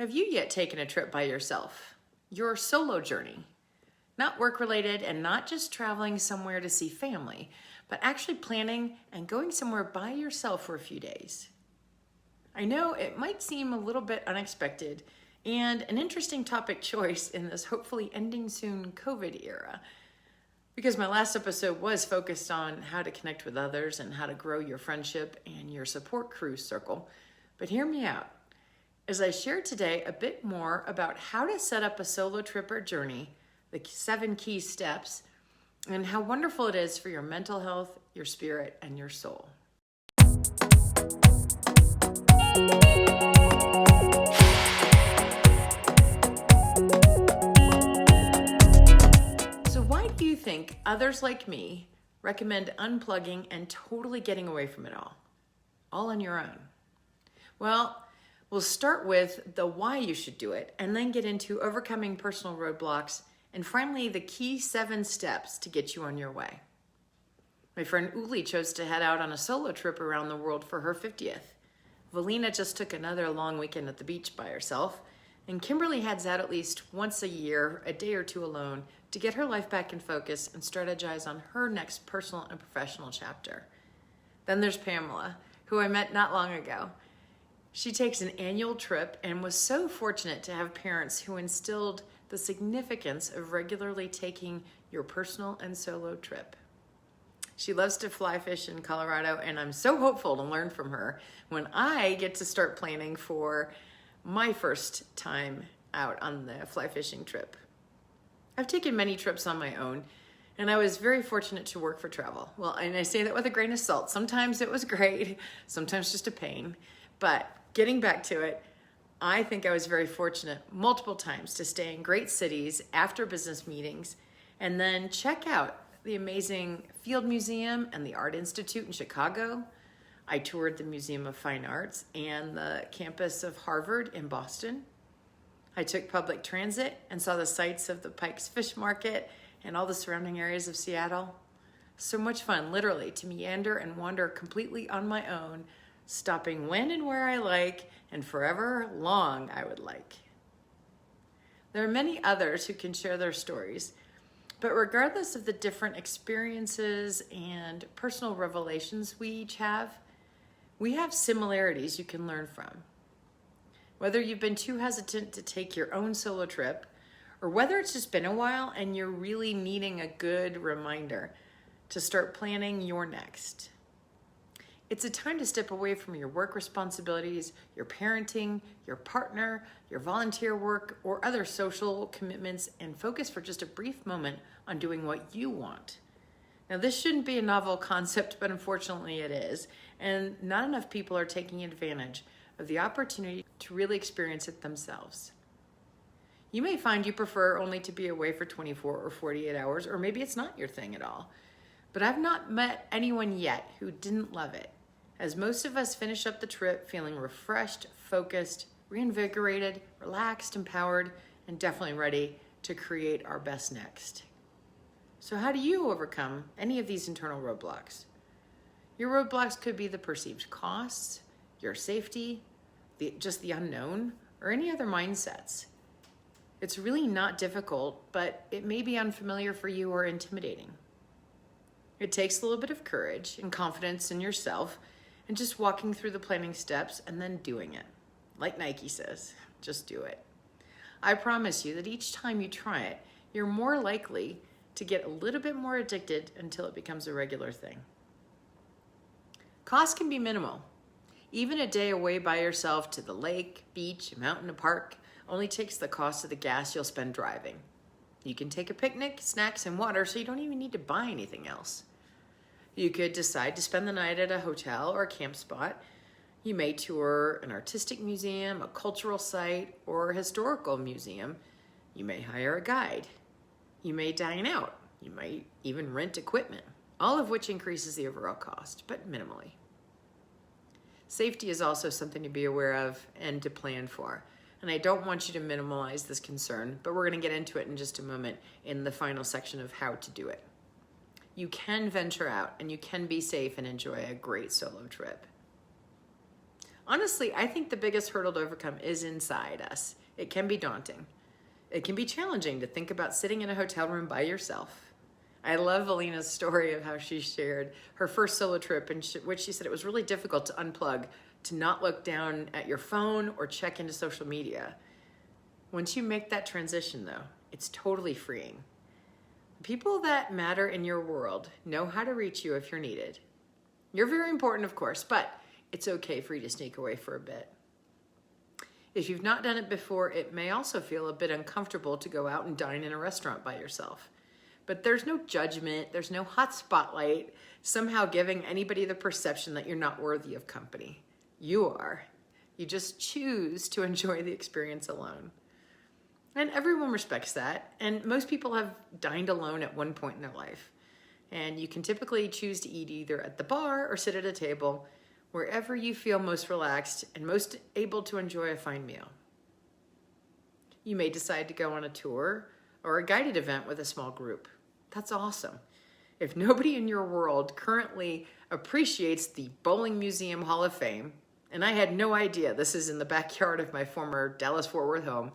Have you yet taken a trip by yourself? Your solo journey? Not work-related and not just traveling somewhere to see family, but actually planning and going somewhere by yourself for a few days. I know it might seem a little bit unexpected and an interesting topic choice in this hopefully ending soon COVID era, because my last episode was focused on how to connect with others and how to grow your friendship and your support crew circle. But hear me out as I share today a bit more about how to set up a solo trip or journey, the 7 key steps, and how wonderful it is for your mental health, your spirit, and your soul. So why do you think others like me recommend unplugging and totally getting away from it all on your own? Well, we'll start with the why you should do it and then get into overcoming personal roadblocks and finally the key 7 steps to get you on your way. My friend Uli chose to head out on a solo trip around the world for her 50th. Valina just took another long weekend at the beach by herself, and Kimberly heads out at least once a year, a day or two alone, to get her life back in focus and strategize on her next personal and professional chapter. Then there's Pamela, who I met not long ago. She takes an annual trip and was so fortunate to have parents who instilled the significance of regularly taking your personal and solo trip. She loves to fly fish in Colorado, and I'm so hopeful to learn from her when I get to start planning for my first time out on the fly fishing trip. I've taken many trips on my own, and I was very fortunate to work for travel. Well, and I say that with a grain of salt. Sometimes it was great, sometimes just a pain, but getting back to it, I think I was very fortunate multiple times to stay in great cities after business meetings and then check out the amazing Field Museum and the Art Institute in Chicago. I toured the Museum of Fine Arts and the campus of Harvard in Boston. I took public transit and saw the sights of the Pike's Fish Market and all the surrounding areas of Seattle. So much fun, literally, to meander and wander completely on my own, stopping when and where I like, and forever long I would like. There are many others who can share their stories, but regardless of the different experiences and personal revelations we each have, we have similarities you can learn from. Whether you've been too hesitant to take your own solo trip, or whether it's just been a while and you're really needing a good reminder to start planning your next. It's a time to step away from your work responsibilities, your parenting, your partner, your volunteer work, or other social commitments and focus for just a brief moment on doing what you want. Now, this shouldn't be a novel concept, but unfortunately it is, and not enough people are taking advantage of the opportunity to really experience it themselves. You may find you prefer only to be away for 24 or 48 hours, or maybe it's not your thing at all. But I've not met anyone yet who didn't love it, as most of us finish up the trip feeling refreshed, focused, reinvigorated, relaxed, empowered, and definitely ready to create our best next. So how do you overcome any of these internal roadblocks? Your roadblocks could be the perceived costs, your safety, just the unknown, or any other mindsets. It's really not difficult, but it may be unfamiliar for you or intimidating. It takes a little bit of courage and confidence in yourself and just walking through the planning steps and then doing it. Like Nike says, just do it. I promise you that each time you try it, you're more likely to get a little bit more addicted until it becomes a regular thing. Costs can be minimal. Even a day away by yourself to the lake, beach, mountain, or park only takes the cost of the gas you'll spend driving. You can take a picnic, snacks, and water, so you don't even need to buy anything else. You could decide to spend the night at a hotel or a camp spot. You may tour an artistic museum, a cultural site, or a historical museum. You may hire a guide. You may dine out. You might even rent equipment, all of which increases the overall cost, but minimally. Safety is also something to be aware of and to plan for. And I don't want you to minimize this concern, but we're going to get into it in just a moment in the final section of how to do it. You can venture out and you can be safe and enjoy a great solo trip. Honestly, I think the biggest hurdle to overcome is inside us. It can be daunting. It can be challenging to think about sitting in a hotel room by yourself. I love Alina's story of how she shared her first solo trip, in which she said it was really difficult to unplug, to not look down at your phone or check into social media. Once you make that transition, though, it's totally freeing. People that matter in your world know how to reach you if you're needed. You're very important, of course, but it's okay for you to sneak away for a bit. If you've not done it before, it may also feel a bit uncomfortable to go out and dine in a restaurant by yourself. But there's no judgment, there's no hot spotlight, somehow giving anybody the perception that you're not worthy of company. You are. You just choose to enjoy the experience alone. And everyone respects that, and most people have dined alone at one point in their life. And you can typically choose to eat either at the bar or sit at a table, wherever you feel most relaxed and most able to enjoy a fine meal. You may decide to go on a tour or a guided event with a small group. That's awesome. If nobody in your world currently appreciates the Bowling Museum Hall of Fame, and I had no idea this is in the backyard of my former Dallas-Fort Worth home,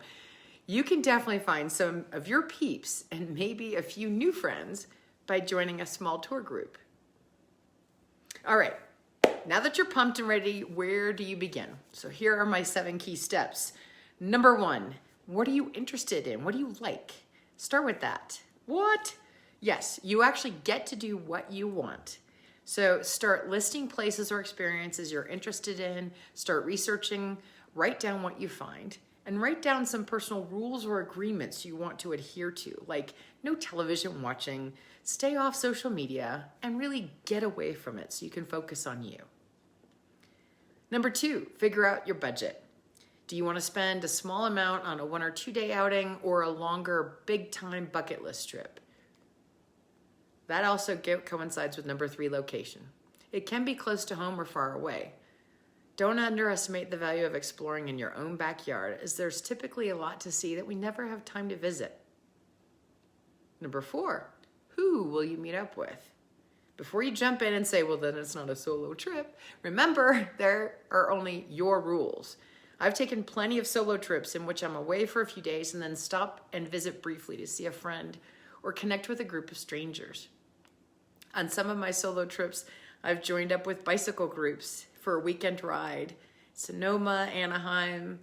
you can definitely find some of your peeps and maybe a few new friends by joining a small tour group. All right, now that you're pumped and ready, where do you begin? So here are my 7 key steps. Number 1, what are you interested in? What do you like? Start with that. What? Yes, you actually get to do what you want. So start listing places or experiences you're interested in, start researching, write down what you find, and write down some personal rules or agreements you want to adhere to, like no television watching, stay off social media, and really get away from it so you can focus on you. Number 2, figure out your budget. Do you want to spend a small amount on a 1 or 2 day outing or a longer big time bucket list trip? That also coincides with number 3, location. It can be close to home or far away. Don't underestimate the value of exploring in your own backyard, as there's typically a lot to see that we never have time to visit. Number 4, who will you meet up with? Before you jump in and say, well, then it's not a solo trip, remember, there are only your rules. I've taken plenty of solo trips in which I'm away for a few days and then stop and visit briefly to see a friend or connect with a group of strangers. On some of my solo trips, I've joined up with bicycle groups for a weekend ride, Sonoma, Anaheim,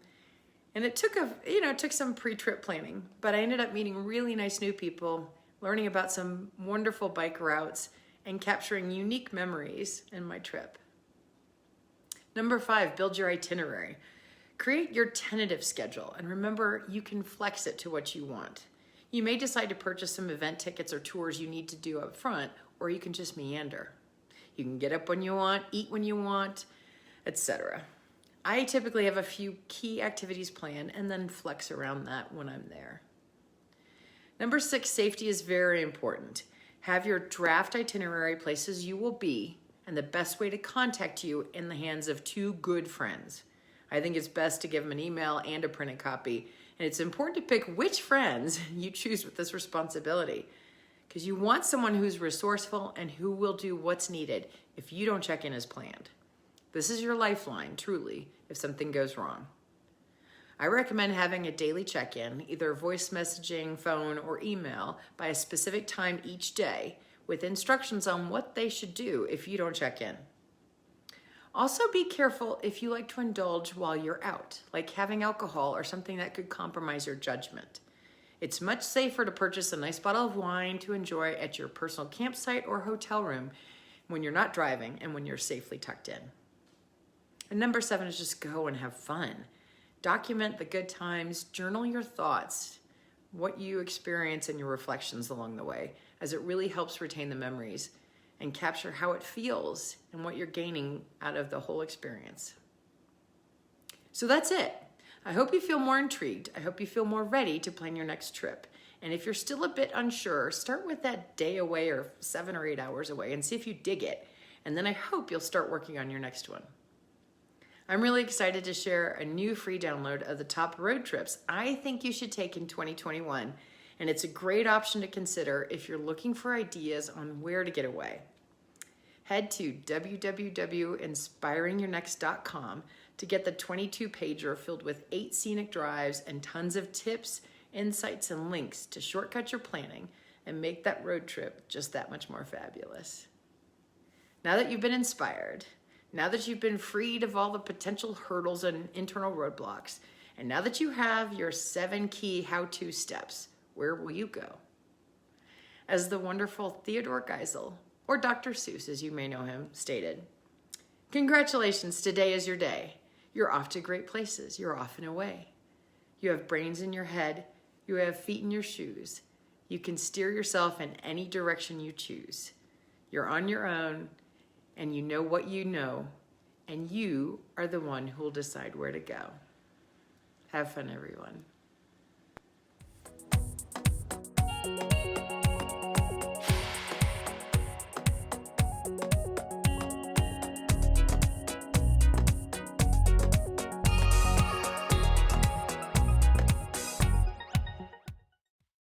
and it took some pre-trip planning, but I ended up meeting really nice new people, learning about some wonderful bike routes, and capturing unique memories in my trip. Number 5, build your itinerary. Create your tentative schedule, and remember, you can flex it to what you want. You may decide to purchase some event tickets or tours you need to do up front, or you can just meander. You can get up when you want, eat when you want, etc. I typically have a few key activities planned and then flex around that when I'm there. Number 6, safety is very important. Have your draft itinerary, places you will be, and the best way to contact you in the hands of 2 good friends. I think it's best to give them an email and a printed copy, and it's important to pick which friends you choose with this responsibility, because you want someone who's resourceful and who will do what's needed if you don't check in as planned. This is your lifeline, truly, if something goes wrong. I recommend having a daily check-in, either voice messaging, phone, or email, by a specific time each day with instructions on what they should do if you don't check in. Also be careful if you like to indulge while you're out, like having alcohol or something that could compromise your judgment. It's much safer to purchase a nice bottle of wine to enjoy at your personal campsite or hotel room when you're not driving and when you're safely tucked in. And number 7 is just go and have fun. Document the good times, journal your thoughts, what you experience and your reflections along the way, as it really helps retain the memories and capture how it feels and what you're gaining out of the whole experience. So that's it. I hope you feel more intrigued. I hope you feel more ready to plan your next trip. And if you're still a bit unsure, start with that day away or 7 or 8 hours away and see if you dig it. And then I hope you'll start working on your next one. I'm really excited to share a new free download of the top road trips I think you should take in 2021. And it's a great option to consider if you're looking for ideas on where to get away. Head to www.inspiringyournext.com to get the 22-pager filled with 8 scenic drives and tons of tips, insights, and links to shortcut your planning and make that road trip just that much more fabulous. Now that you've been inspired, now that you've been freed of all the potential hurdles and internal roadblocks, and now that you have your 7 key how-to steps, where will you go? As the wonderful Theodore Geisel, or Dr. Seuss as you may know him, stated, "Congratulations, today is your day. You're off to great places. You're off and away. You have brains in your head. You have feet in your shoes. You can steer yourself in any direction you choose. You're on your own, and you know what you know, and you are the one who will decide where to go." Have fun, everyone.